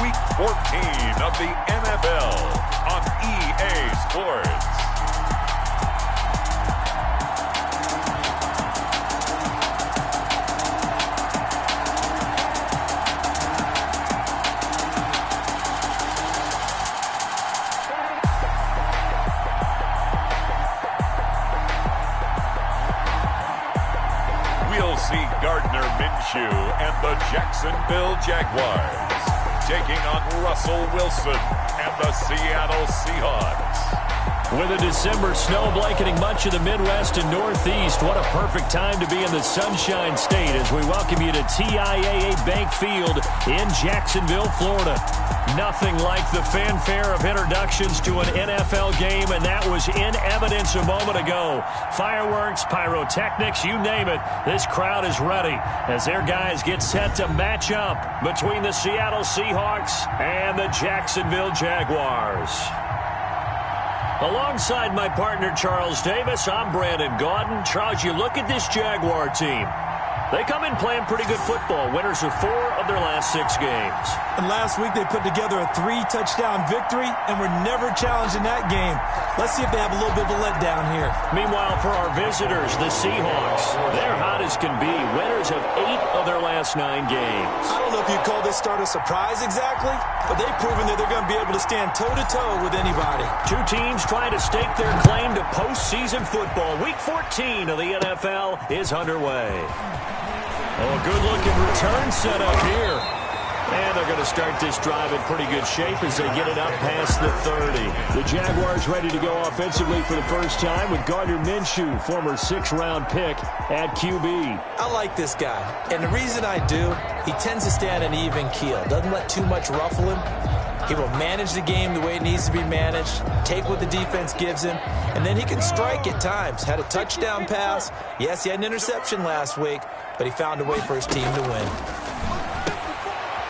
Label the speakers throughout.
Speaker 1: Week 14 of the NFL on EA Sports. We'll see Gardner Minshew and the Jacksonville Jaguars taking on Russell Wilson and the Seattle Seahawks.
Speaker 2: With a December snow blanketing much of the Midwest and Northeast, what a perfect time to be in the Sunshine State as we welcome you to TIAA Bank Field in Jacksonville, Florida. Nothing like the fanfare of introductions to an NFL game, and that was in evidence a moment ago. Fireworks, pyrotechnics, you name it, this crowd is ready as their guys get set to match up between the Seattle Seahawks and the Jacksonville Jaguars. Alongside my partner, Charles Davis, I'm Brandon Gaudin. Charles, you look at this Jaguar team. They come in playing pretty good football. Winners of 4 of their last 6 games.
Speaker 3: And last week they put together a 3-touchdown victory and were never challenged in that game. Let's see if they have a little bit of a letdown here.
Speaker 2: Meanwhile, for our visitors, the Seahawks, they're hot as can be. Winners of 8 of their last 9 games.
Speaker 3: I don't know if you'd call this start a surprise exactly, but they've proven that they're going to be able to stand toe-to-toe with anybody.
Speaker 2: 2 teams trying to stake their claim to postseason football. Week 14 of the NFL is underway. Oh, a good-looking return set up here. And they're going to start this drive in pretty good shape as they get it up past the 30. The Jaguars ready to go offensively for the first time with Gardner Minshew, former 6th-round pick at QB.
Speaker 3: I like this guy, and the reason I do, he tends to stay on an even keel. Doesn't let too much ruffle him. He will manage the game the way it needs to be managed, take what the defense gives him, and then he can strike at times. Had a touchdown pass. Yes, he had an interception last week, but he found a way for his team to win.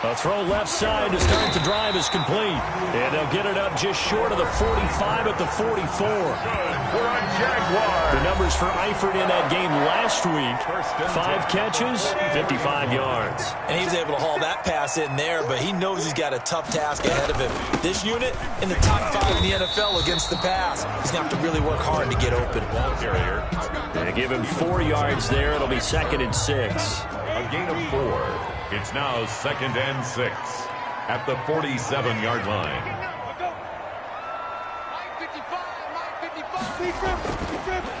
Speaker 2: A throw left side to start the drive is complete. And they'll get it up just short of the 45 at the 44. The numbers for Eifert in that game last week, 5 catches, 55 yards.
Speaker 3: And he was able to haul that pass in there, but he knows he's got a tough task ahead of him. This unit in the top 5 in the NFL against the pass. He's going to have to really work hard to get open.
Speaker 2: They give him 4 yards there. It'll be 2nd and 6.
Speaker 1: A gain of 4. It's now 2nd and 6 at the 47-yard line.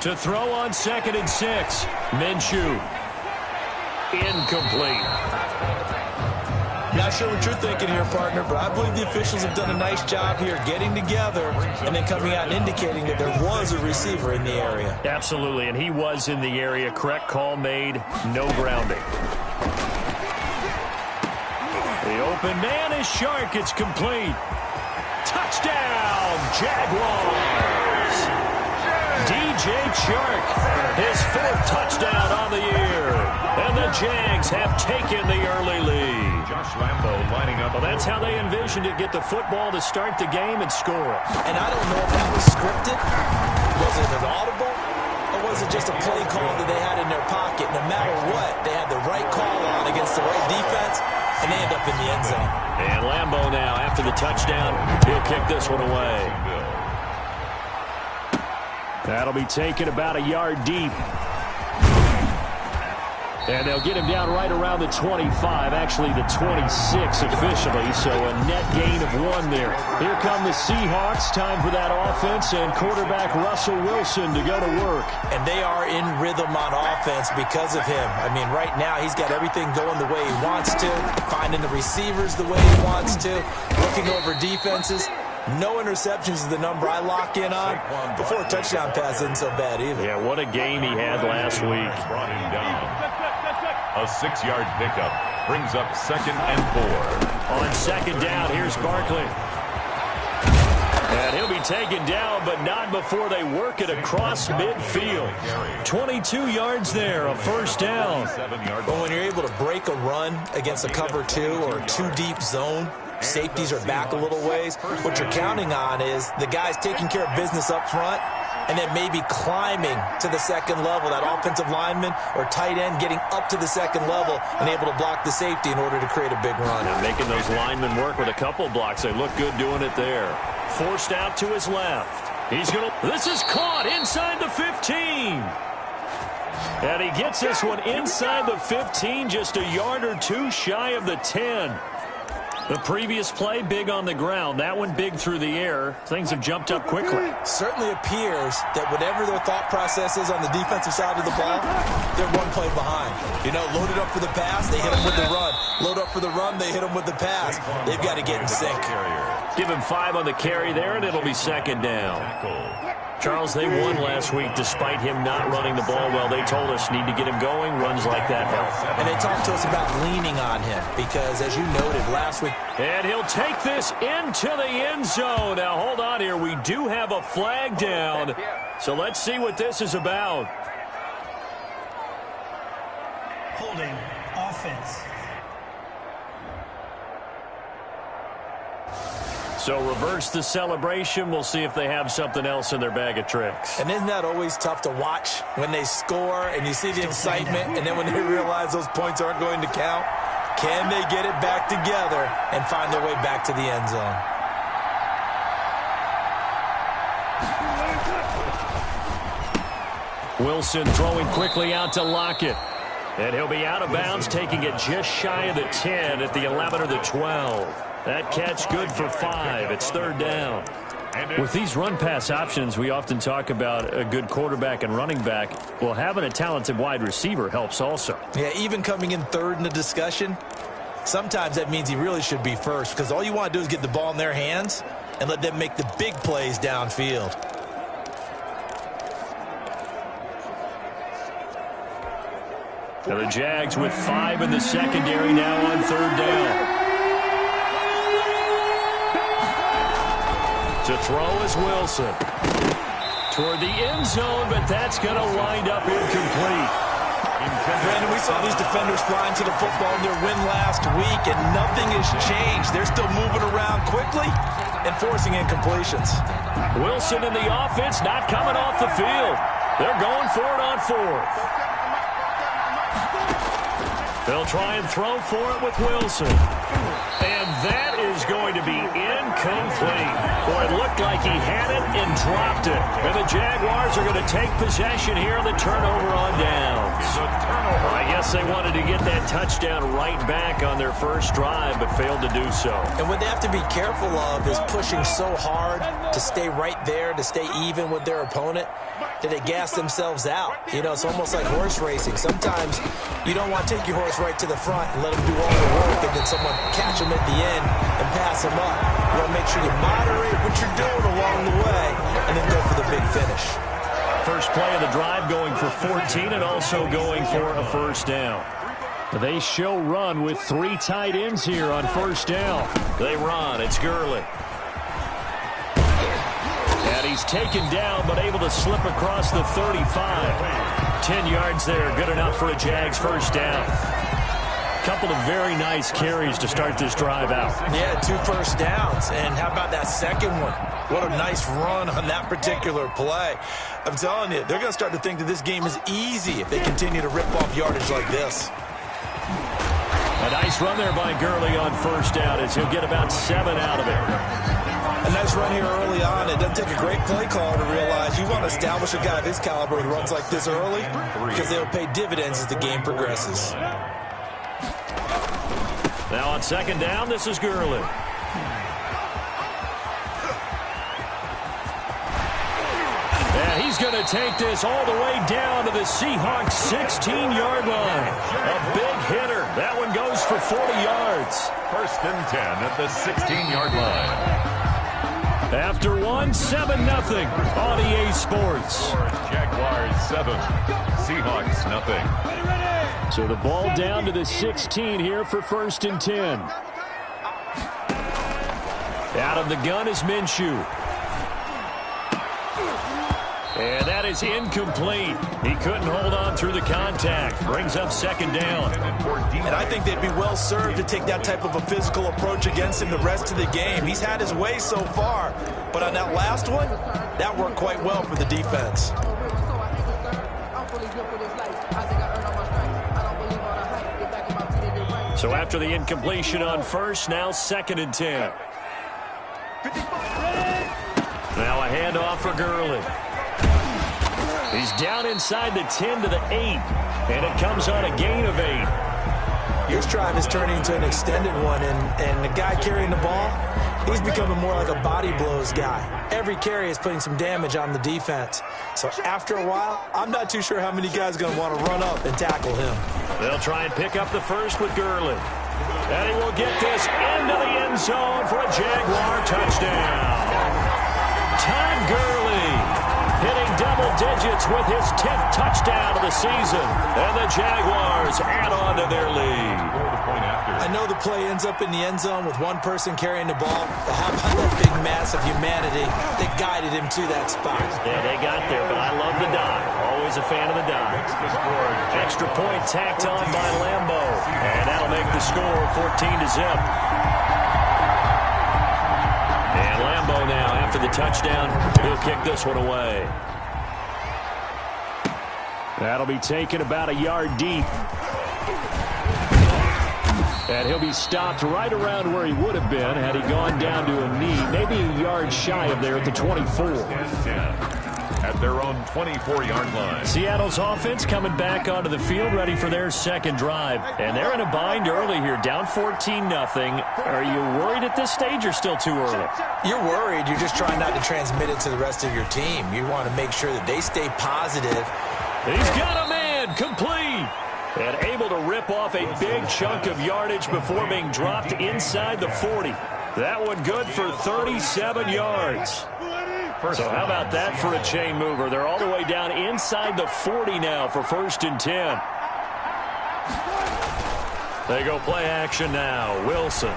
Speaker 2: To throw on 2nd and 6. Minshew. Incomplete.
Speaker 3: Not sure what you're thinking here, partner, but I believe the officials have done a nice job here getting together and then coming out and indicating that there was a receiver in the area.
Speaker 2: Absolutely, and he was in the area. Correct call made. No grounding. The open man is Shark. It's complete. Touchdown, Jaguars. DJ Shark, his 4th touchdown on the year. And the Jags have taken the early lead.
Speaker 1: Josh Lambo lining up.
Speaker 2: Well, that's how they envisioned it. Get the football to start the game and score.
Speaker 3: And I don't know if that was scripted. Was it an audible? Or was it just a play call that they had in their pocket? No matter what, they had the right call on against the right defense. And they end up in the end zone.
Speaker 2: And Lambo now, after the touchdown, he'll kick this one away. That'll be taken about a yard deep. And they'll get him down right around the 25, actually the 26 officially, so a net gain of 1 there. Here come the Seahawks, time for that offense, and quarterback Russell Wilson to go to work.
Speaker 3: And they are in rhythm on offense because of him. I mean, right now he's got everything going the way he wants to, finding the receivers the way he wants to, looking over defenses. No interceptions is the number I lock in on. Before a touchdown pass isn't so bad either.
Speaker 2: Yeah, what a game he had last week.
Speaker 1: Brought him down. A 6-yard pickup brings up 2nd and 4.
Speaker 2: On 2nd down, here's Barkley. And he'll be taken down, but not before they work it across midfield. 22 yards there, a 1st down.
Speaker 3: But when you're able to break a run against a cover 2 or a 2-deep zone, safeties are back a little ways. What you're counting on is the guys taking care of business up front and then maybe climbing to the second level. That offensive lineman or tight end getting up to the second level and able to block the safety in order to create a big run.
Speaker 2: And making those linemen work with a couple blocks. They look good doing it there. Forced out to his left. This is caught inside the 15. And he gets this one inside the 15, just a yard or two shy of the 10. The previous play, big on the ground. That one big through the air. Things have jumped up quickly.
Speaker 3: Certainly appears that whatever their thought process is on the defensive side of the ball, they're one play behind. You know, loaded up for the pass, they hit them with the run. Load up for the run, they hit them with the pass. They've got to get in sync.
Speaker 2: Give him 5 on the carry there, and it'll be second down. Charles, they won last week despite him not running the ball well. They told us need to get him going. Runs like that help.
Speaker 3: And they talked to us about leaning on him because, as you noted last week.
Speaker 2: And he'll take this into the end zone. Now, hold on here. We do have a flag down. So let's see what this is about.
Speaker 4: Holding offense.
Speaker 2: So reverse the celebration. We'll see if they have something else in their bag of tricks.
Speaker 3: And isn't that always tough to watch when they score and you see the excitement and then when they realize those points aren't going to count? Can they get it back together and find their way back to the end zone?
Speaker 2: Wilson throwing quickly out to Lockett. And he'll be out of bounds, taking it just shy of the 10 at the 11 or the 12. That catch good for 5. It's third down. With these run-pass options, we often talk about a good quarterback and running back. Well, having a talented wide receiver helps also.
Speaker 3: Yeah, even coming in third in the discussion, sometimes that means he really should be first because all you want to do is get the ball in their hands and let them make the big plays downfield.
Speaker 2: Now the Jags with 5 in the secondary now on third down. To throw is Wilson. Toward the end zone, but that's going to wind up incomplete.
Speaker 3: Brandon, we saw these defenders flying to the football in their win last week, and nothing has changed. They're still moving around quickly and forcing incompletions.
Speaker 2: Wilson in the offense not coming off the field. They're going for it on 4th. They'll try and throw for it with Wilson. And that is going to be incomplete. Boy, it looked like he had it and dropped it. And the Jaguars are going to take possession here on the turnover on downs. I guess they wanted to get that touchdown right back on their first drive, but failed to do so.
Speaker 3: And what they have to be careful of is pushing so hard to stay right there, to stay even with their opponent, that they gas themselves out. You know, it's almost like horse racing. Sometimes you don't want to take your horse right to the front and let him do all the work and then someone catch him at the end and pass him up. You want to make sure you moderate what you're doing along the way and then go for the big finish.
Speaker 2: First play of the drive going for 14 and also going for a first down. They show run with 3 tight ends here on first down. They run. It's Gurley. And he's taken down but able to slip across the 35. 10 yards there. Good enough for a Jags first down. Couple of very nice carries to start this drive out.
Speaker 3: Yeah, 2 first downs. And how about that second one? What a nice run on that particular play. I'm telling you, they're going to start to think that this game is easy if they continue to rip off yardage like this.
Speaker 2: A nice run there by Gurley on first down as he'll get about 7 out of it.
Speaker 3: A nice run here early on. It doesn't take a great play call to realize you want to establish a guy of his caliber who runs like this early because they'll pay dividends as the game progresses.
Speaker 2: Now on second down, this is Gurley. And he's going to take this all the way down to the Seahawks' 16-yard line. A big hitter. That one goes for 40 yards.
Speaker 1: First and 10 at the 16-yard line.
Speaker 2: After 7-0 on EA Sports.
Speaker 1: Jaguars 7, Seahawks nothing.
Speaker 2: So the ball down to the 16 here for first and 10. Out of the gun is Minshew. And that is incomplete. He couldn't hold on through the contact. Brings up second down.
Speaker 3: And I think they'd be well served to take that type of a physical approach against him the rest of the game. He's had his way so far. But on that last one, that worked quite well for the defense.
Speaker 2: So after the incompletion on first, now 2nd and 10. Now a handoff for Gurley. He's down inside the 10 to the 8, and it comes on a gain of 8.
Speaker 3: This drive is turning into an extended one, and the guy carrying the ball, he's becoming more like a body blows guy. Every carry is putting some damage on the defense. So after a while, I'm not too sure how many guys are going to want to run up and tackle him.
Speaker 2: They'll try and pick up the first with Gurley. And he will get this into the end zone for a Jaguar touchdown. Todd Gurley hitting double digits with his 10th touchdown of the season. And the Jaguars add on to their lead.
Speaker 3: I know the play ends up in the end zone with one person carrying the ball, but how about that big mass of humanity that guided him to that spot?
Speaker 2: Yeah, they got there, but I love the dive. Always a fan of the dive. Extra point tacked on by Lambo. And that'll make the score 14-0. And Lambo now, after the touchdown, he'll kick this one away. That'll be taken about a yard deep. And he'll be stopped right around where he would have been had he gone down to a knee, maybe a yard shy of there at the 24.
Speaker 1: At their own 24-yard line.
Speaker 2: Seattle's offense coming back onto the field, ready for their second drive. And they're in a bind early here, down 14-0. Are you worried at this stage or still too early?
Speaker 3: You're worried. You're just trying not to transmit it to the rest of your team. You want to make sure that they stay positive.
Speaker 2: He's got a man, complete. And able to rip off a big chunk of yardage before being dropped inside the 40. That one good for 37 yards. So how about that for a chain mover? They're all the way down inside the 40 now for 1st and 10. They go play action now. Wilson.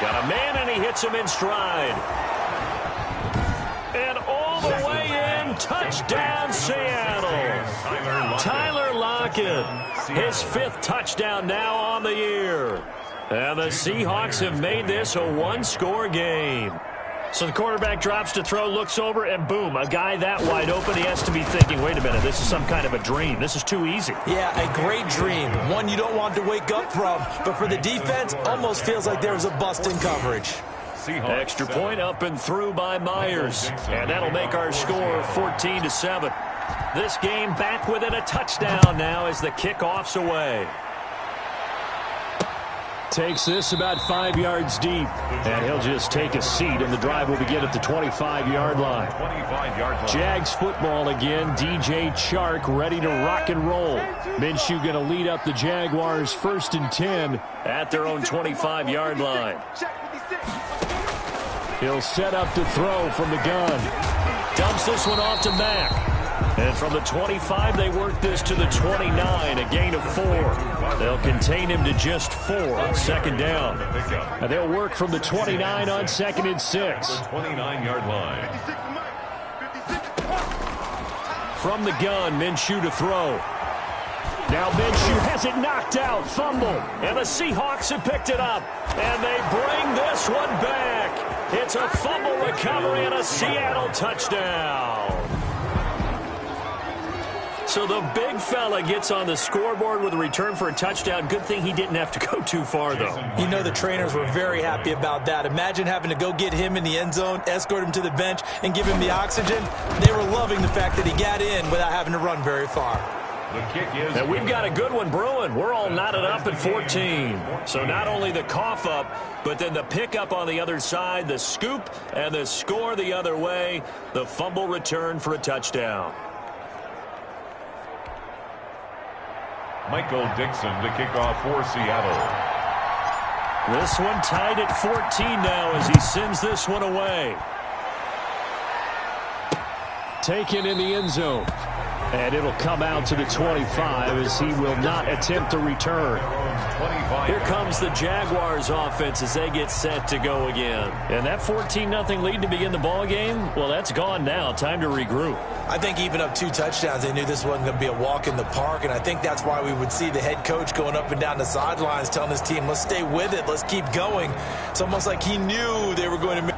Speaker 2: Got a man, and he hits him in stride. And all the way in, touchdown Seattle. Tyler Lockett, his 5th touchdown now on the year. And the Seahawks have made this a one-score game. So the quarterback drops to throw, looks over, and boom, a guy that wide open, he has to be thinking, wait a minute, this is some kind of a dream. This is too easy.
Speaker 3: Yeah, a great dream. One you don't want to wake up from. But for the defense, almost feels like there was a bust in coverage.
Speaker 2: Extra point up and through by Myers. And that'll make our score 14-7. This game back within a touchdown now as the kickoff's away. Takes this about 5 yards deep. And he'll just take a seat, and the drive will begin at the 25-yard line. Jags football again. DJ Chark ready to rock and roll. Minshew going to lead up the Jaguars 1st and 10 at their own 25-yard line. He'll set up to throw from the gun. Dumps this one off to Mack. And from the 25, they work this to the 29, a gain of 4. They'll contain him to just 4 on 2nd down. And they'll work from the 29 on 2nd and 6.
Speaker 1: 29-yard line.
Speaker 2: From the gun, Minshew to throw. Now Minshew has it knocked out, fumble, and the Seahawks have picked it up. And they bring this one back. It's a fumble recovery and a Seattle touchdown. So the big fella gets on the scoreboard with a return for a touchdown. Good thing he didn't have to go too far, though.
Speaker 3: You know the trainers were very happy about that. Imagine having to go get him in the end zone, escort him to the bench, and give him the oxygen. They were loving the fact that he got in without having to run very far.
Speaker 1: The kick is.
Speaker 2: And we've got a good one brewing. We're all knotted up at 14. So not only the cough up, but then the pickup on the other side, the scoop, and the score the other way. The fumble return for a touchdown.
Speaker 1: Michael Dixon to kick off for Seattle.
Speaker 2: This one tied at 14 now as he sends this one away. Taken in the end zone. And it'll come out to the 25 as he will not attempt to return.
Speaker 1: 25.
Speaker 2: Here comes the Jaguars offense as they get set to go again. And that 14-0 lead to begin the ball game, well, that's gone now. Time to regroup.
Speaker 3: I think even up 2 touchdowns, they knew this wasn't going to be a walk in the park, and I think that's why we would see the head coach going up and down the sidelines telling his team, let's stay with it, let's keep going. It's almost like he knew they were going to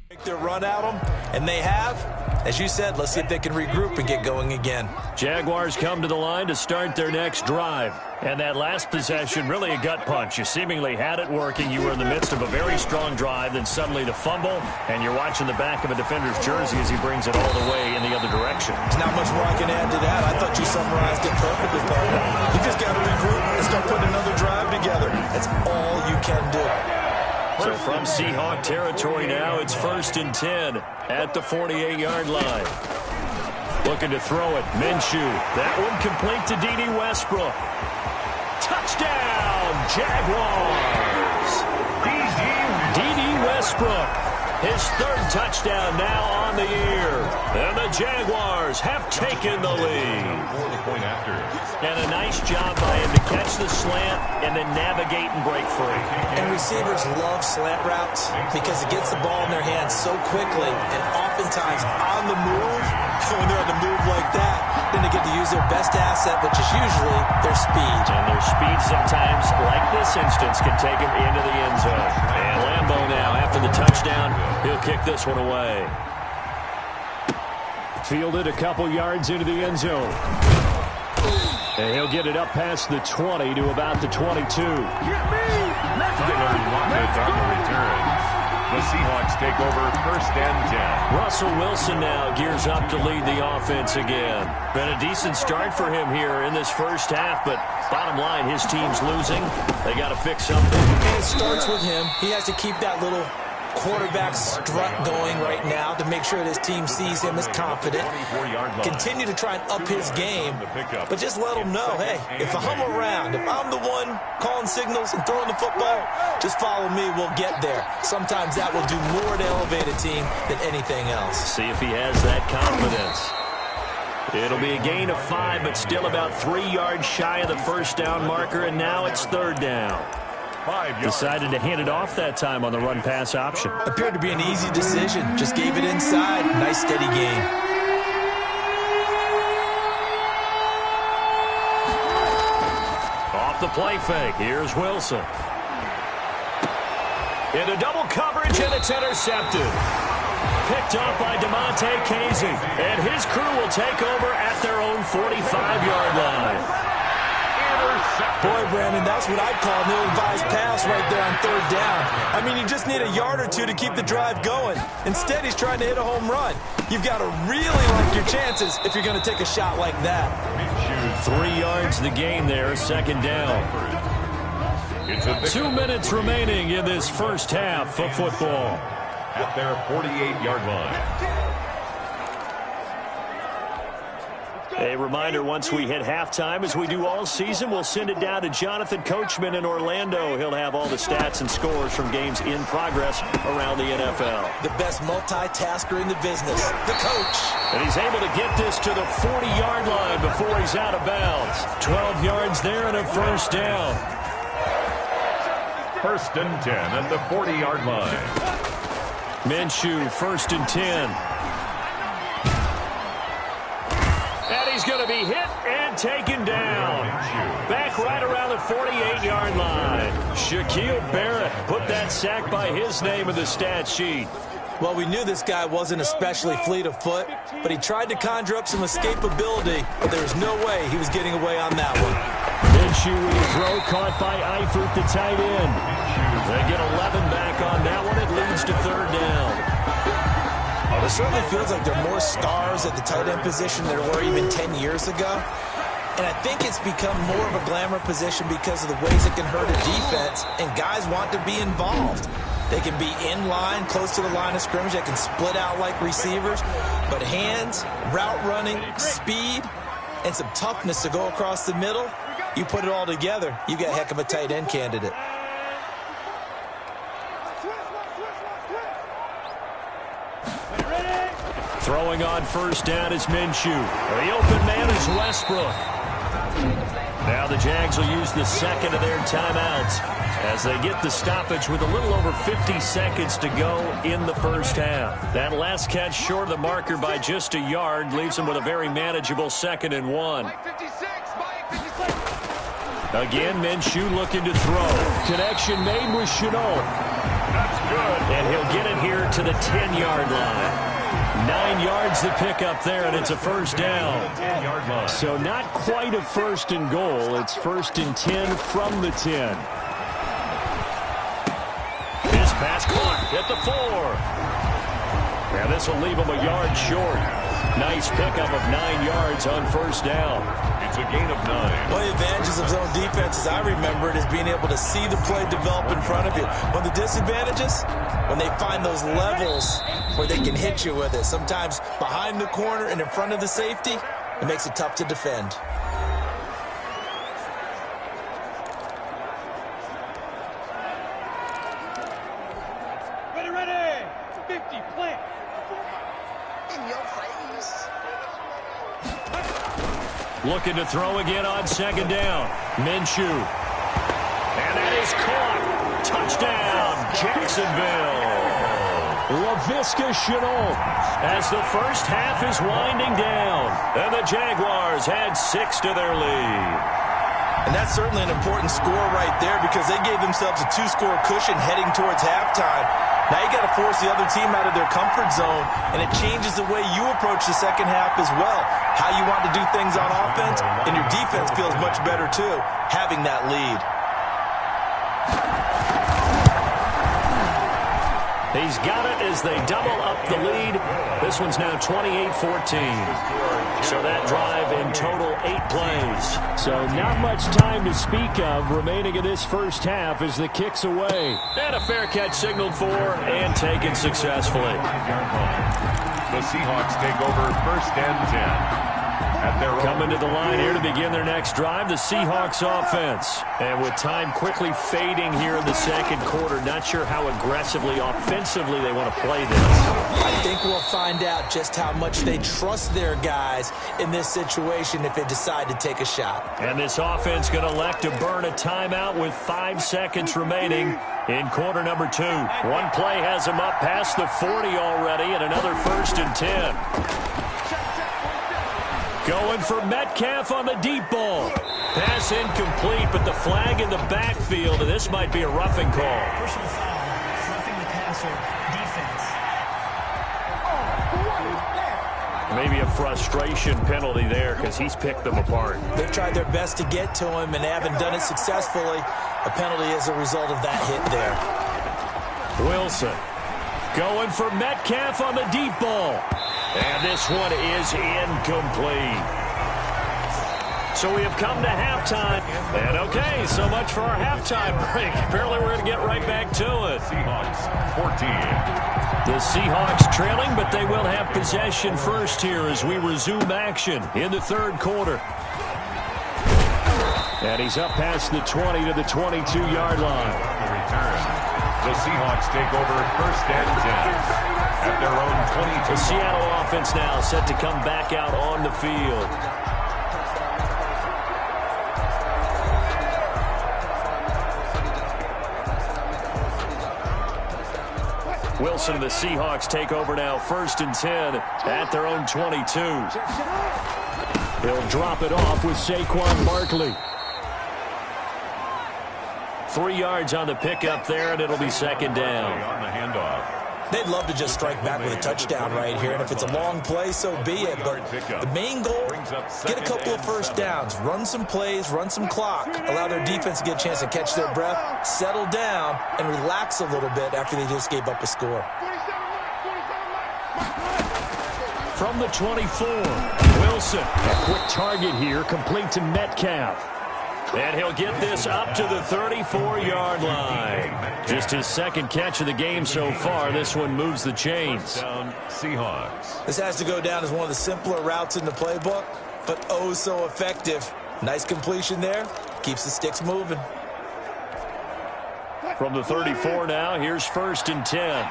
Speaker 3: make their run at them, and they have. As you said, let's see if they can regroup and get going again.
Speaker 2: Jaguars come to the line to start their next drive. And that last possession, really a gut punch. You seemingly had it working. You were in the midst of a very strong drive, then suddenly the fumble, and you're watching the back of a defender's jersey as he brings it all the way in the other direction.
Speaker 3: There's not much more I can add to that. I thought you summarized it perfectly, partner. You just got to regroup and start putting another drive together. That's all you can do.
Speaker 2: So from Seahawk territory now, it's 1st and 10 at the 48-yard line. Looking to throw it. Minshew. That one complete to D.D. Westbrook. Touchdown, Jaguars. D.D. Westbrook. His 3rd touchdown now on the year. And the Jaguars have taken the lead. And a nice job by him to catch the slant and then navigate and break free.
Speaker 3: And receivers love slant routes because it gets the ball in their hands so quickly and oftentimes on the move. When they're on the move like that, then they get to use their best asset, which is usually their speed.
Speaker 2: And their speed sometimes, like this instance, can take them into the end zone. And Lambeau now, after the touchdown, he'll kick this one away. Fielded a couple yards into the end zone. And he'll get it up past the 20 to about the 22.
Speaker 1: Tyler Lockett on the return. The Seahawks take over 1st and 10.
Speaker 2: Russell Wilson now gears up to lead the offense again. Been a decent start for him here in this first half, but bottom line, his team's losing. They got to fix something.
Speaker 3: And it starts with him. He has to keep that little quarterback strut going right now to make sure his team sees him as confident. Continue to try and up his game, but just let him know, hey, if I'm around, if I'm the one calling signals and throwing the football, just follow me, we'll get there. Sometimes that will do more to elevate a team than anything else.
Speaker 2: See if he has that confidence. It'll be a gain of 5, but still about 3 yards shy of the 1st down marker, and now it's 3rd down. Decided to hand it off that time on the run-pass option.
Speaker 3: Appeared to be an easy decision. Just gave it inside. Nice, steady game.
Speaker 2: Off the play fake. Here's Wilson. Into double coverage, and it's intercepted. Picked off by DeMonte Casey. And his crew will take over at their own 45-yard line.
Speaker 3: Boy, Brandon, that's what I'd call an ill-advised pass right there on 3rd down. I mean, you just need a yard or 2 to keep the drive going. Instead, he's trying to hit a home run. You've got to really like your chances if you're going to take a shot like that.
Speaker 2: 3 yards the gain there, 2nd down. 2 minutes remaining in this first half of football.
Speaker 1: At their 48-yard line.
Speaker 2: A reminder, once we hit halftime, as we do all season, we'll send it down to Jonathan Coachman in Orlando. He'll have all the stats and scores from games in progress around the NFL.
Speaker 3: The best multitasker in the business, the coach.
Speaker 2: And he's able to get this to the 40-yard line before he's out of bounds. 12 yards there and a 1st down.
Speaker 1: 1st and 10 at the 40-yard line.
Speaker 2: Minshew, 1st and 10. And he's going to be hit and taken down. Back right around the 48-yard line. Shaquille Barrett put that sack by his name in the stat sheet.
Speaker 3: Well, we knew this guy wasn't especially fleet of foot, but he tried to conjure up some escapability, but there was no way he was getting away on that one.
Speaker 2: Minshew with a throw caught by Eifert, the tight end. They get 11 back on that one. It leads to third down.
Speaker 3: It certainly feels like there are more stars at the tight end position than there were even 10 years ago. And I think it's become more of a glamour position because of the ways it can hurt a defense, and guys want to be involved. They can be in line, close to the line of scrimmage. They can split out like receivers. But hands, route running, speed, and some toughness to go across the middle, you put it all together, you got a heck of a tight end candidate.
Speaker 2: Throwing on first down is Minshew. The open man is Westbrook. Now the Jags will use the second of their timeouts as they get the stoppage with a little over 50 seconds to go in the first half. That last catch short of the marker by just a yard leaves them with a very manageable 2nd and 1. Again, Minshew looking to throw. Connection made with Shenault.
Speaker 1: That's good.
Speaker 2: And he'll get it here to the 10-yard line. 9 yards to pick up there, and it's a first down. So not quite a first and goal. It's 1st and 10 from the 10. This pass caught at the 4. Now this will leave him a yard short. Nice pickup of 9 yards on first down.
Speaker 1: It's a gain of 9.
Speaker 3: One of the advantages of zone defense, as I remember it, is being able to see the play develop in front of you. One of the disadvantages, when they find those levels where they can hit you with it. Sometimes behind the corner and in front of the safety, it makes it tough to defend.
Speaker 5: Ready, 50, plant. In your face.
Speaker 2: Looking to throw again on 2nd down. Minshew. And that is caught. Touchdown, Jacksonville. Laviska Shenault as the first half is winding down. And the Jaguars had 6 to their lead.
Speaker 3: And that's certainly an important score right there because they gave themselves a 2-score cushion heading towards halftime. Now you got to force the other team out of their comfort zone, and it changes the way you approach the second half as well. How you want to do things on offense, and your defense feels much better too, having that lead.
Speaker 2: He's got it as they double up the lead. This one's now 28-14. So that drive in total 8 plays. So not much time to speak of remaining in this first half as the kick's away. And a fair catch signaled for and taken successfully.
Speaker 1: The Seahawks take over 1st and 10.
Speaker 2: Coming to the line here to begin their next drive, the Seahawks offense. And with time quickly fading here in the second quarter, not sure how aggressively, offensively they want to play this.
Speaker 3: I think we'll find out just how much they trust their guys in this situation if they decide to take a shot.
Speaker 2: And this offense going to elect to burn a timeout with 5 seconds remaining in quarter number 2. One play has them up past the 40 already, and another 1st and 10. Going for Metcalf on the deep ball. Pass incomplete, but the flag in the backfield, and this might be a roughing call.
Speaker 4: Personal foul, roughing the passer, defense.
Speaker 2: Maybe a frustration penalty there because he's picked them apart.
Speaker 3: They've tried their best to get to him and haven't done it successfully. A penalty as a result of that hit there.
Speaker 2: Wilson going for Metcalf on the deep ball. And this one is incomplete. So we have come to halftime. And okay, so much for our halftime break. Apparently we're going to get right back to it.
Speaker 1: Seahawks 14.
Speaker 2: The Seahawks trailing, but they will have possession first here as we resume action in the third quarter. And he's up past the 20 to the 22-yard line.
Speaker 1: The return. The Seahawks take over 1st and 10. At their own 22.
Speaker 2: The Seattle offense now set to come back out on the field. Wilson and the Seahawks take over now 1st and 10 at their own 22. He'll drop it off with Saquon Barkley. 3 yards on the pickup there, and it'll be 2nd down.
Speaker 1: On the handoff.
Speaker 3: They'd love to just strike back with a touchdown right here, and if it's a long play, so be it. But the main goal, get a couple of first downs, run some plays, run some clock, allow their defense to get a chance to catch their breath, settle down, and relax a little bit after they just gave up a score.
Speaker 2: From the 24, Wilson, a quick target here, complete to Metcalf. And he'll get this up to the 34-yard line. Just his second catch of the game so far. This one moves the chains.
Speaker 1: Seahawks.
Speaker 3: This has to go down as one of the simpler routes in the playbook, but oh so effective. Nice completion there. Keeps the sticks moving.
Speaker 2: From the 34 now, here's 1st and 10.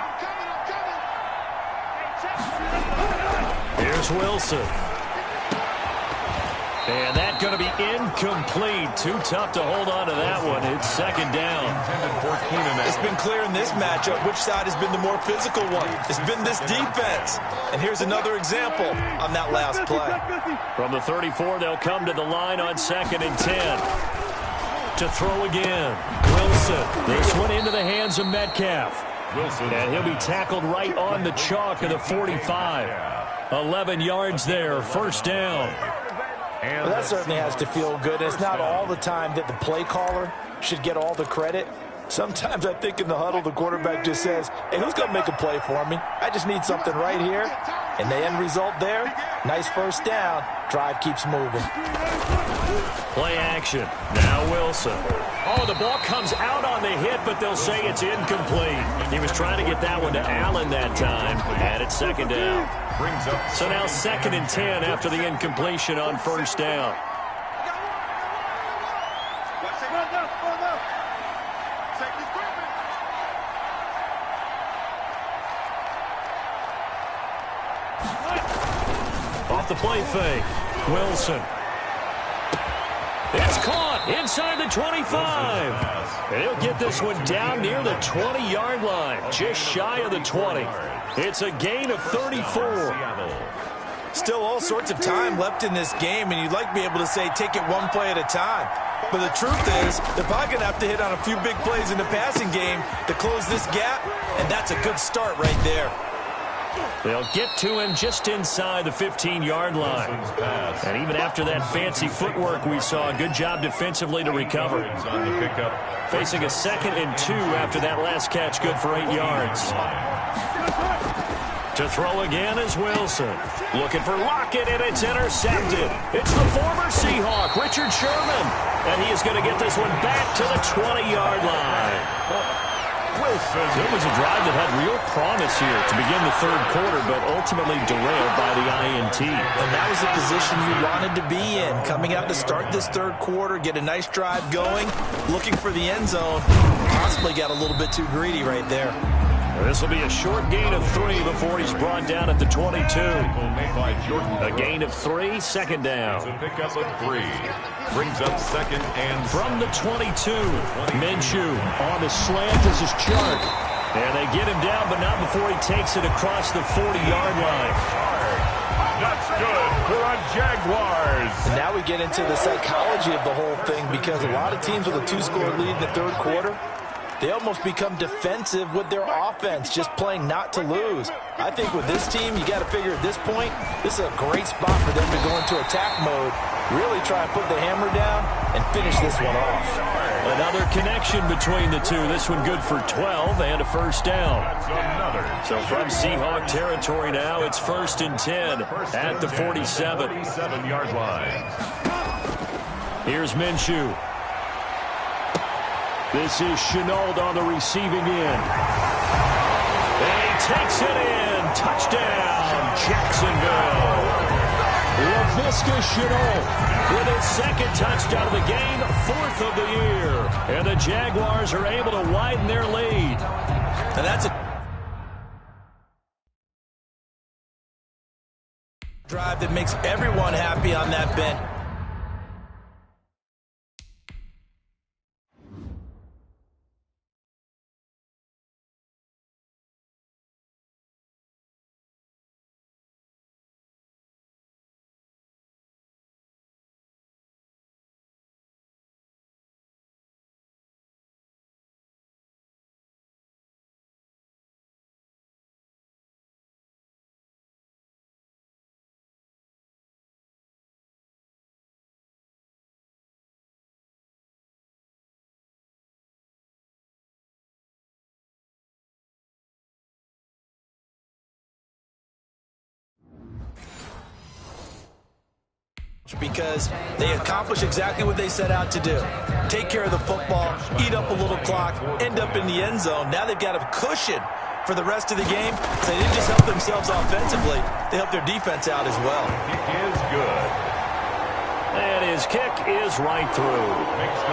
Speaker 2: Here's Wilson. And that's going to be incomplete. Too tough to hold on to that one. It's 2nd down.
Speaker 3: It's been clear in this matchup which side has been the more physical one. It's been this defense. And here's another example on that last play.
Speaker 2: From the 34, they'll come to the line on 2nd and 10. To throw again. Wilson. This one into the hands of Metcalf. And he'll be tackled right on the chalk of the 45. 11 yards there. 1st down.
Speaker 3: Well, that certainly has to feel good. It's not all the time that the play caller should get all the credit. Sometimes I think in the huddle, the quarterback just says, hey, who's going to make a play for me? I just need something right here. And the end result there, nice 1st down. Drive keeps moving.
Speaker 2: Play action. Now Wilson. Oh, the ball comes out on the hit, but they'll say it's incomplete. He was trying to get that one to Allen that time. And it's 2nd down. So now 2nd and 10 after the incompletion on 1st down. Off the play fake. Wilson. It's caught inside the 25. And he'll get this one down near the 20-yard line, just shy of the 20. It's a gain of 34.
Speaker 3: Still all sorts of time left in this game, and you'd like to be able to say take it one play at a time. But the truth is, they're probably going to have to hit on a few big plays in the passing game to close this gap, and that's a good start right there.
Speaker 2: They'll get to him just inside the 15-yard line. And even after that fancy footwork we saw, a good job defensively to recover. Facing a 2nd and 2 after that last catch, good for 8 yards. To throw again is Wilson. Looking for Lockett, and it's intercepted. It's the former Seahawk, Richard Sherman. And he is going to get this one back to the 20-yard line. It was a drive that had real promise here to begin the 3rd quarter, but ultimately derailed by the INT.
Speaker 3: And that was the position you wanted to be in. Coming out to start this 3rd quarter, get a nice drive going, looking for the end zone. Possibly got a little bit too greedy right there.
Speaker 2: This will be a short gain of 3 before he's brought down at the 22. A gain of 3, 2nd down.
Speaker 1: A pickup of 3. Brings up 2nd and
Speaker 2: from the 22. Minshew on the slant. This is Chark. And they get him down, but not before he takes it across the 40-yard line.
Speaker 1: That's good for a Jaguars.
Speaker 3: And now we get into the psychology of the whole thing, because a lot of teams with a 2-score lead in the 3rd quarter, they almost become defensive with their offense, just playing not to lose. I think with this team, you got to figure at this point, this is a great spot for them to go into attack mode, really try and put the hammer down and finish this one off.
Speaker 2: Another connection between the two. This one good for 12 and a 1st down. So from Seahawk territory now, it's 1st and 10 at the 47.
Speaker 1: 47-yard line.
Speaker 2: Here's Minshew. This is Chenault on the receiving end. And he takes it in. Touchdown, Jacksonville. LaVisca Chenault with his 2nd touchdown of the game, 4th of the year. And the Jaguars are able to widen their lead.
Speaker 3: And that's a drive that makes everyone happy on that bench. because they accomplish exactly what they set out to do. Take care of the football, eat up a little clock, end up in the end zone. Now they've got a cushion for the rest of the game. So they didn't just help themselves offensively, they helped their defense out as well.
Speaker 1: Kick is good.
Speaker 2: And his kick is right through.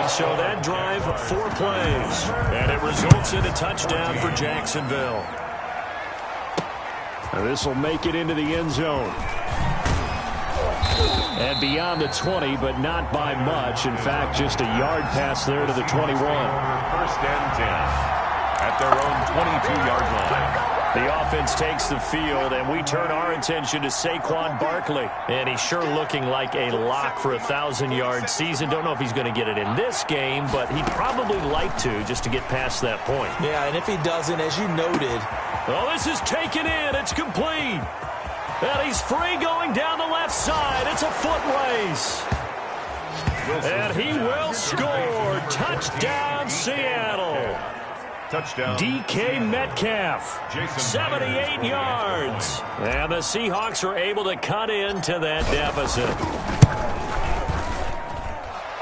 Speaker 2: So that drive, 4 plays. And it results in a touchdown for Jacksonville. This will make it into the end zone. And beyond the 20, but not by much. In fact, just a yard pass there to the 21.
Speaker 1: First and 10 at their own 22-yard line.
Speaker 2: The offense takes the field, and we turn our attention to Saquon Barkley. And he's sure looking like a lock for a 1,000-yard season. Don't know if he's going to get it in this game, but he'd probably like to just to get past that point.
Speaker 3: Yeah, and if he doesn't, as you noted.
Speaker 2: Oh, this is taken in. It's complete. And he's free going down the left side. It's a foot race. And he will score. Touchdown, Seattle.
Speaker 1: Touchdown.
Speaker 2: DK Metcalf, 78 yards. And the Seahawks are able to cut into that deficit.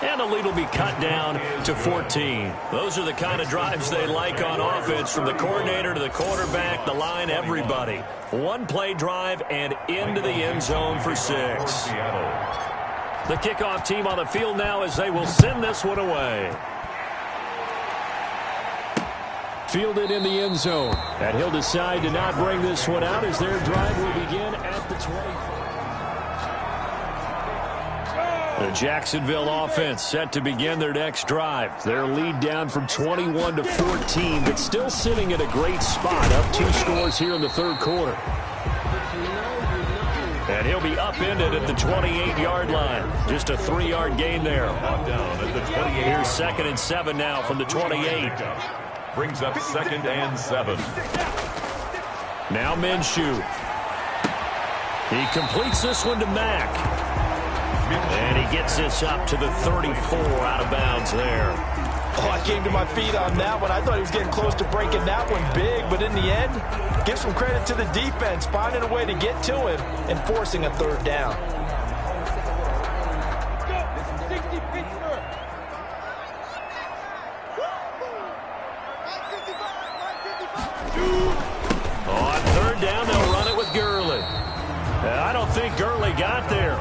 Speaker 2: And the lead will be cut down to 14. Those are the kind of drives they like on offense, from the coordinator to the quarterback, the line, everybody. One-play drive and into the end zone for 6. The kickoff team on the field now as they will send this one away. Fielded in the end zone. And he'll decide to not bring this one out as their drive will begin at the 25. The Jacksonville offense set to begin their next drive. Their lead down from 21 to 14, but still sitting at a great spot, up 2 scores here in the third quarter. And he'll be upended at the 28-yard line. Just a 3-yard gain there.
Speaker 1: Down at the 28.
Speaker 2: Here's 2nd and 7 now from the 28.
Speaker 1: Brings up 2nd and 7.
Speaker 2: Now Minshew. He completes this one to Mack. And he gets this up to the 34, out of bounds there.
Speaker 3: Oh, I came to my feet on that one. I thought he was getting close to breaking that one big, but in the end, give some credit to the defense, finding a way to get to him and forcing a 3rd down.
Speaker 2: On 3rd down, they'll run it with Gurley. I don't think Gurley got there.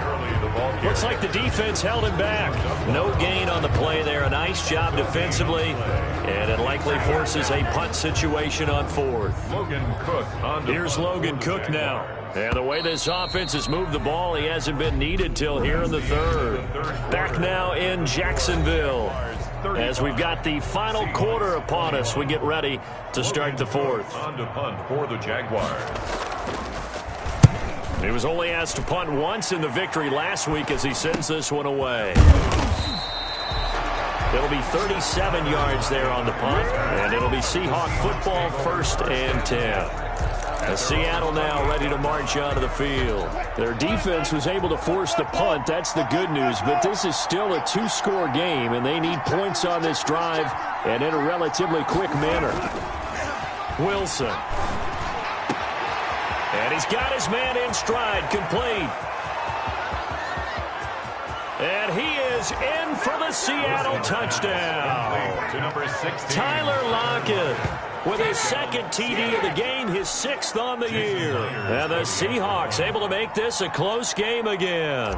Speaker 2: Looks like the defense held him back. No gain on the play there. A nice job defensively. And it likely forces a punt situation on 4th.
Speaker 1: Logan Cook on the
Speaker 2: Here's Logan Cook now. And the way this offense has moved the ball, he hasn't been needed till here in the 3rd. Back now in Jacksonville. As we've got the final quarter upon us, we get ready to start the 4th.
Speaker 1: On to punt for the Jaguars.
Speaker 2: He was only asked to punt once in the victory last week as he sends this one away. It'll be 37 yards there on the punt, and it'll be Seahawk football, 1st and 10. As Seattle now ready to march onto the field. Their defense was able to force the punt. That's the good news, but this is still a 2-score game, and they need points on this drive and in a relatively quick manner. Wilson. And he's got his man in stride, complete. And he is in for the Seattle touchdown.
Speaker 1: To number 16.
Speaker 2: Tyler Lockett with his 2nd TD of the game, his 6th on the year. And the Seahawks able to make this a close game again.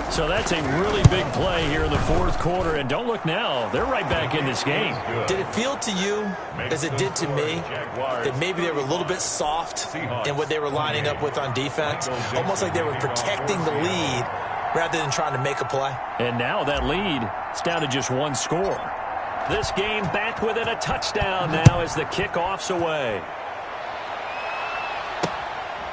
Speaker 2: So that's a really big play here in the 4th quarter. And don't look now, they're right back in this game.
Speaker 3: Did it feel to you, as it did to me, that maybe they were a little bit soft in what they were lining up with on defense? Almost like they were protecting the lead rather than trying to make a play.
Speaker 2: And now that lead is down to just 1 score. This game back within a touchdown now as the kickoff's away.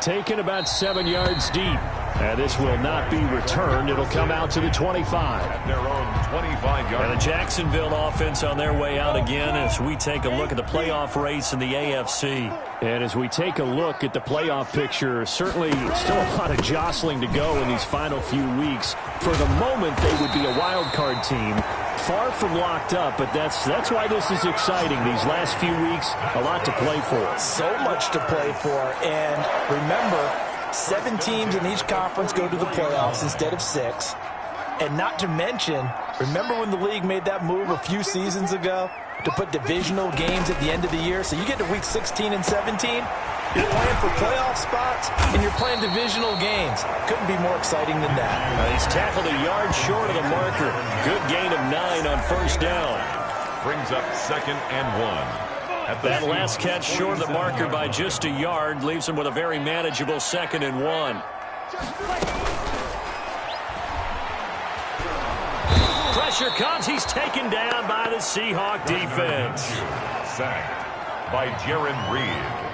Speaker 2: Taken about 7 yards deep. And this will not be returned. It'll come out to the 25.
Speaker 1: At their own 25-yard.
Speaker 2: And the Jacksonville offense on their way out again as we take a look at the playoff race in the AFC. And as we take a look at the playoff picture, certainly still a lot of jostling to go in these final few weeks. For the moment, they would be a wild card team. Far from locked up, but that's why this is exciting. These last few weeks, a lot to play for.
Speaker 3: So much to play for. And remember, 7 teams in each conference go to the playoffs instead of 6. And not to mention, remember when the league made that move a few seasons ago to put divisional games at the end of the year? So you get to week 16 and 17, you're playing for playoff spots, and you're playing divisional games. Couldn't be more exciting than that.
Speaker 2: He's tackled a yard short of the marker. Good gain of 9 on first down.
Speaker 1: Brings up 2nd and 1.
Speaker 2: That last catch short of the marker by just a yard leaves him with a very manageable 2nd and 1. Pressure comes. He's taken down by the Seahawk defense.
Speaker 1: Sacked by Jaron Reed.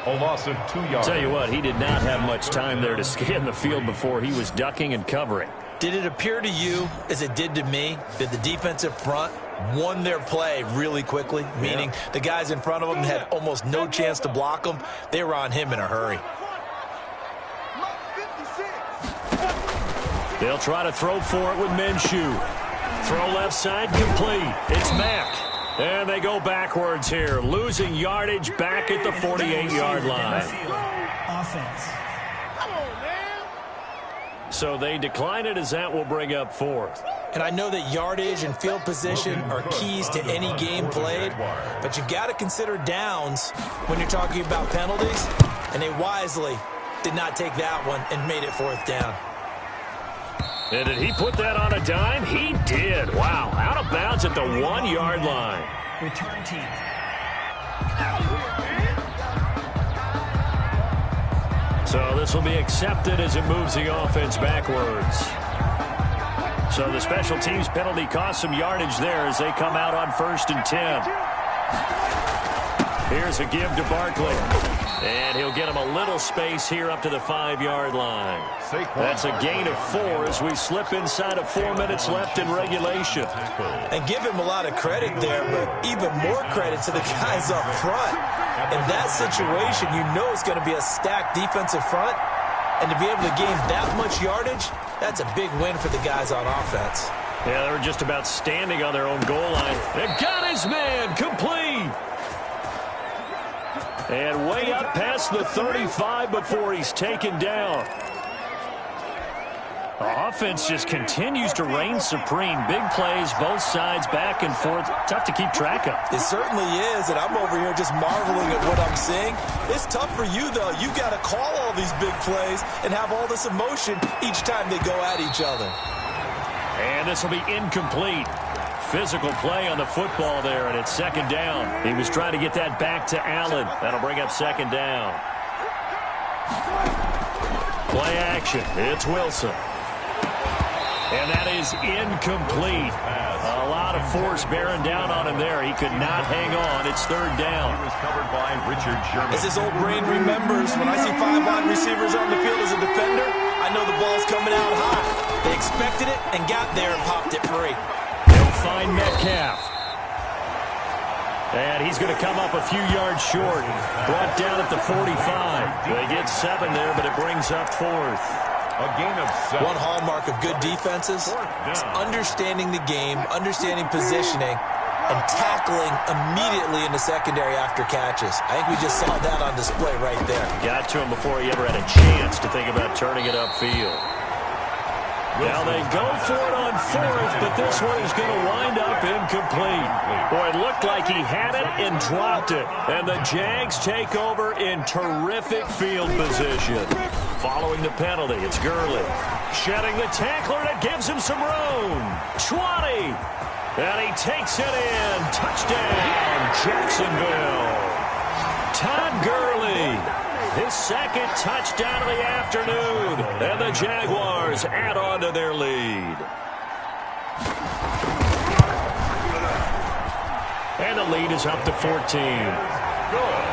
Speaker 1: A loss of 2 yards.
Speaker 2: Tell you what, he did not have much time there to scan the field before he was ducking and covering.
Speaker 3: Did it appear to you, as it did to me, that the defensive front won their play really quickly? Meaning the guys in front of them had almost no chance to block them. They were on him in a hurry.
Speaker 2: They'll try to throw for it with Minshew. Throw left side complete. It's Mack. And they go backwards here, losing yardage back at the 48-yard line.
Speaker 4: Offense.
Speaker 2: So they decline it as that will bring up 4th.
Speaker 3: And I know that yardage and field position are keys to any game played, but you've got to consider downs when you're talking about penalties, and they wisely did not take that one and made it 4th down.
Speaker 2: And did he put that on a dime? He did. Wow. Out of bounds at the 1-yard line.
Speaker 4: Return team.
Speaker 2: So this will be accepted as it moves the offense backwards. So the special teams penalty cost some yardage there as they come out on 1st and 10. Here's a give to Barkley. And he'll get him a little space here up to the 5-yard line. That's a gain of 4 as we slip inside of 4 minutes left in regulation.
Speaker 3: And give him a lot of credit there, but even more credit to the guys up front. In that situation, you know it's going to be a stacked defensive front. And to be able to gain that much yardage, that's a big win for the guys on offense.
Speaker 2: Yeah, they were just about standing on their own goal line. They've got his man complete. And way up past the 35 before he's taken down. The offense just continues to reign supreme. Big plays, both sides, back and forth. Tough to keep track of.
Speaker 3: It certainly is, and I'm over here just marveling at what I'm seeing. It's tough for you, though. You've got to call all these big plays and have all this emotion each time they go at each other.
Speaker 2: And this will be incomplete. Physical play on the football there, and it's 2nd down. He was trying to get that back to Allen. That'll bring up 2nd down. Play action. It's Wilson. And that is incomplete. A lot of force bearing down on him there. He could not hang on. It's 3rd down.
Speaker 1: He was covered by Richard Sherman.
Speaker 3: As his old brain remembers, when I see 5 wide receivers on the field as a defender, I know the ball's coming out high. They expected it and got there and popped it free.
Speaker 2: They'll find Metcalf. And he's going to come up a few yards short. Brought down at the 45. They get 7 there, but it brings up 4th.
Speaker 1: A gain of 7.
Speaker 3: One hallmark of good defenses is understanding the game, understanding positioning, and tackling immediately in the secondary after catches. I think we just saw that on display right there.
Speaker 2: Got to him before he ever had a chance to think about turning it upfield. Now they go for it on 4th, but this one is going to wind up incomplete. Boy, it looked like he had it and dropped it. And the Jags take over in terrific field position. Following the penalty, it's Gurley. Shedding the tackler, and it gives him some room. 20. And he takes it in. Touchdown, Jacksonville. Todd Gurley. His 2nd touchdown of the afternoon. And the Jaguars add on to their lead. And the lead is up to 14.
Speaker 1: Good.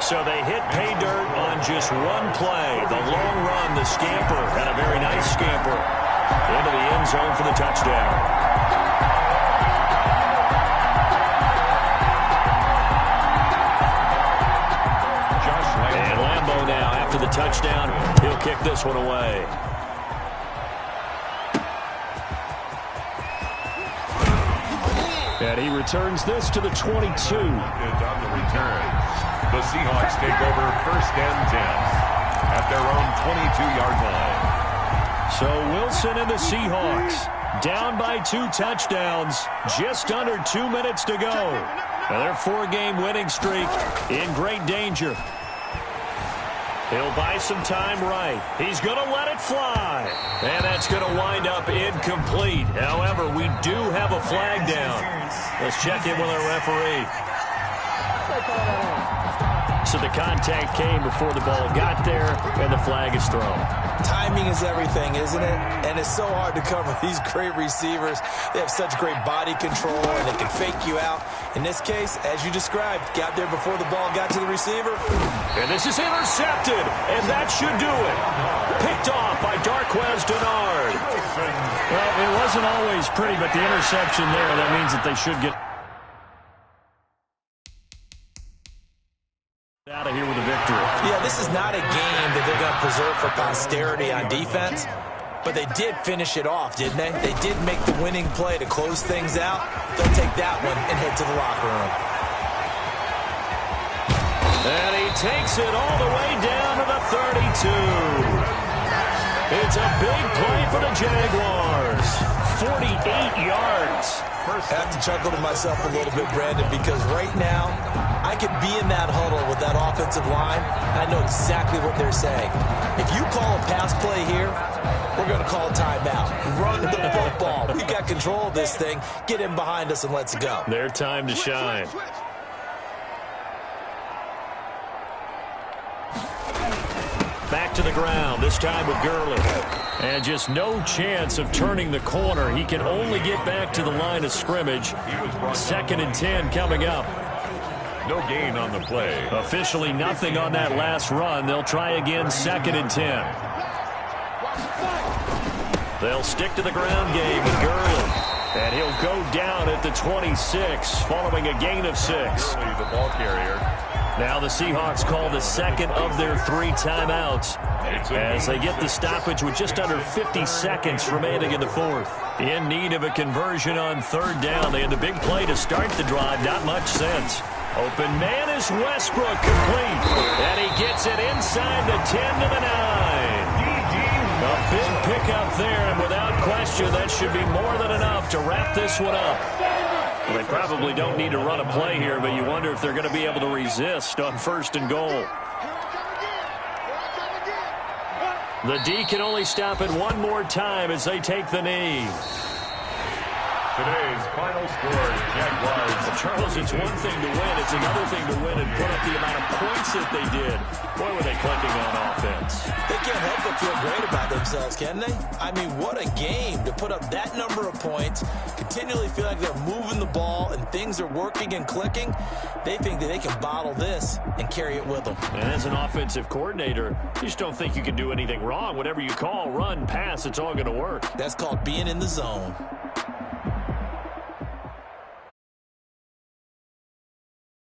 Speaker 2: So they hit pay dirt on just one play. The long run, the scamper, and a very nice scamper into the end zone for the touchdown. The touchdown, he'll kick this one away. And he returns this to the 22.
Speaker 1: Good on the return. The Seahawks take over 1st and 10 at their 22-yard line.
Speaker 2: So Wilson and the Seahawks down by 2 touchdowns. Just under 2 minutes to go. Now their 4-game winning streak in great danger. He'll buy some time right. He's going to let it fly. And that's going to wind up incomplete. However, we do have a flag down. Let's check in with our referee. So the contact came before the ball got there, and the flag is thrown.
Speaker 3: Timing is everything, isn't it? And it's so hard to cover these great receivers. They have such great body control, and they can fake you out. In this case, as you described, got there before the ball got to the receiver.
Speaker 2: And this is intercepted, and that should do it. Picked off by Darquez Denard. Well, it wasn't always pretty, but the interception there, that means that they should get out of here with a victory.
Speaker 3: Yeah, this is not a game that they're going to preserve for posterity on defense, but they did finish it off, didn't they? They did make the winning play to close things out. They'll take that one and head to the locker room.
Speaker 2: And he takes it all the way down to the 32. It's a big play for the Jaguars. 48 yards.
Speaker 3: I have to chuckle to myself a little bit, Brandon, because right now I could be in that huddle with that offensive line, and I know exactly what they're saying. If you call a pass play here, we're going to call a timeout. Run the football. We got control of this thing. Get in behind us and let's go.
Speaker 2: Their time to shine. Back to the ground, this time with Gurley. And just no chance of turning the corner. He can only get back to the line of scrimmage. 2nd and 10 coming up.
Speaker 1: No gain on the play.
Speaker 2: Officially nothing on that last run. They'll try again 2nd and 10. They'll stick to the ground game with Gurley. And he'll go down at the 26 following a gain of 6.
Speaker 1: Gurley, the ball carrier.
Speaker 2: Now the Seahawks call the second of their 3 timeouts as they get the stoppage with just under 50 seconds remaining in the 4th. In need of a conversion on 3rd down. They had the big play to start the drive. Not much sense. Open man is Westbrook, complete. And he gets it inside the 10 to the 9. A big pickup there, and without question, that should be more than enough to wrap this one up. Well, they probably don't need to run a play here, but you wonder if they're going to be able to resist on 1st and goal. The D can only stop it one more time as they take the knee.
Speaker 1: Today's final score, Jaguars.
Speaker 2: Well, Charles, it's one thing to win. It's another thing to win and put up the amount of points that they did. Boy, were they clicking on offense.
Speaker 3: They can't help but feel great about themselves, can they? I mean, what a game to put up that number of points, continually feel like they're moving the ball and things are working and clicking. They think that they can bottle this and carry it with them.
Speaker 2: And as an offensive coordinator, you just don't think you can do anything wrong. Whatever you call, run, pass, it's all going to work.
Speaker 3: That's called being in the zone.